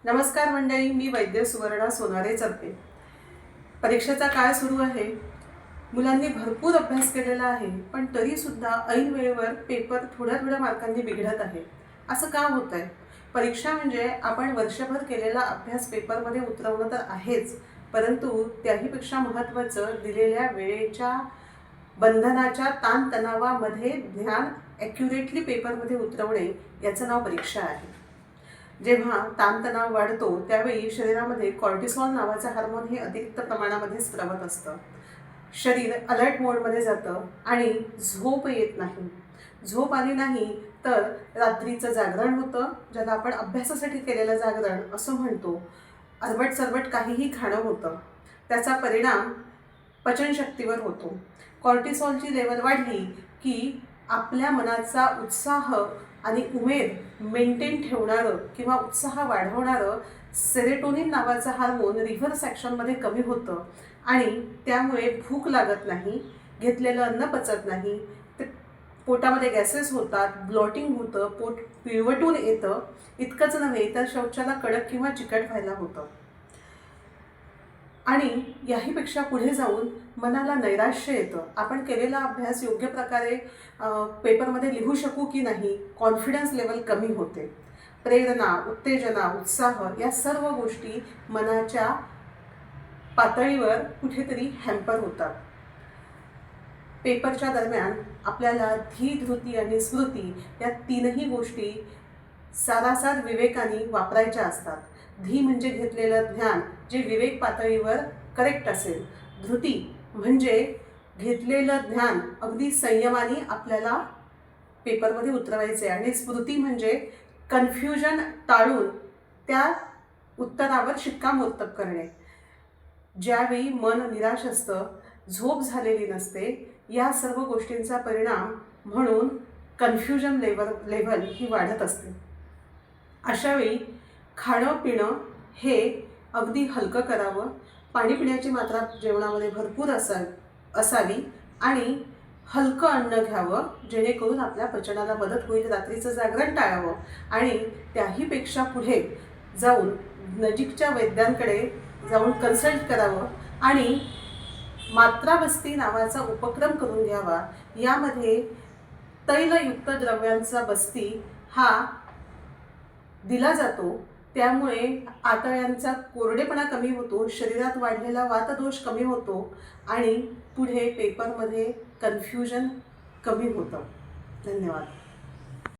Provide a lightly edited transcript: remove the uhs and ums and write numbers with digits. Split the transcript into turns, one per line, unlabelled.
नमस्कार मंडळी, मी वैद्य सुवर्णा सोनारे चरते। परीक्षेचा काळ सुरू आहे। मुलांनी भरपूर अभ्यास केलेला आहे, पण तरी सुद्धा ऐन वेळेवर पेपर थोड्या मार्कांनी बिघडत आहे। असं का होतंय? परीक्षा म्हणजे आपण वर्षभर केलेला अभ्यास पेपरमध्ये उतरवणं तर आहेच, परंतु त्याहीपेक्षा महत्त्वाचं दिलेल्या वेळेच्या बंधनाच्या ताणतणावामध्ये ज्ञान ॲक्युरेटली पेपरमध्ये उतरवणे याचं नाव परीक्षा आहे। जेव्हा ताणतणाव वाढतो त्यावेळी शरीरामध्ये कॉर्टिसॉल नावाचं हार्मोन हे अतिरिक्त प्रमाणामध्ये स्त्रवत असतं। शरीर अलर्ट मोडमध्ये जातं आणि झोप येत नाही। झोप आली नाही तर रात्रीचं जागरण होतं, ज्याला आपण अभ्यासासाठी केलेलं जागरण असं म्हणतो। अरबट सरबट काहीही खाणं होतं, त्याचा परिणाम पचनशक्तीवर होतो। कॉर्टिसॉलची लेवल वाढली की आपल्या मनाचा उत्साह आणि उमेद मेंटेन ठेवणारं किंवा उत्साह वाढवणारं सेरोटोनिन नावाचं हार्मोन रिव्हर्स ॲक्शनमध्ये कमी होतं आणि त्यामुळे भूक लागत नाही, घेतलेलं अन्न पचत नाही, ते पोटामध्ये गॅसेस होतात, ब्लॉटिंग होतं, पोट पिळवटून येतं। इतकंच नव्हे तर शौचाला कडक किंवा चिकट व्हायला होतं आणि याहीपेक्षा पुढे जाऊन मनाला नैराश्य येतं। आपण केलेला अभ्यास योग्य प्रकारे पेपरमध्ये लिहू शकू की नाही, कॉन्फिडन्स लेवल कमी होते। प्रेरणा, उत्तेजना, उत्साह या सर्व गोष्टी मनाच्या पातळीवर कुठेतरी हॅम्पर होतात। पेपरच्या दरम्यान आपल्याला धी, धृती आणि स्मृती या तीनही गोष्टी सारासार विवेकाने वापरायच्या असतात। धी म्हणजे घेतलेलं ज्ञान जे विवेक पातळीवर करेक्ट असेल। धृती म्हणजे घेतलेलं ज्ञान अगदी संयमाने आपल्याला पेपरमध्ये उतरवायचे आणि स्मृती म्हणजे कन्फ्युजन टाळून त्या उत्तरावर शिक्कामोर्तब करणे। ज्यावेळी मन निराश असतं, झोप झालेली नसते, या सर्व गोष्टींचा परिणाम म्हणून कन्फ्युजन लेवल ही वाढत असते। अशावेळी खाणं पिणं हे अगदी हलकं करावं, पाणी पिण्याची मात्रा जेवणामध्ये भरपूर असावी आणि हलकं अन्न घ्यावं, जेणेकरून आपल्या पचनाला मदत होईल। रात्रीचं जागरण टाळावं आणि त्याहीपेक्षा पुढे जाऊन नजीकच्या वैद्यांकडे जाऊन कन्सल्ट करावं आणि मात्राबस्ती नावाचा उपक्रम करून घ्यावा। यामध्ये तैलयुक्त द्रव्यांचा बस्ती हा दिला जातो, त्यामुळे आतड्यांचा कोरडेपणा कमी होतो, शरीरात वाढलेला वातदोष कमी होतो आणि पुढे पेपरमध्ये कन्फ्युजन कमी होतं। धन्यवाद।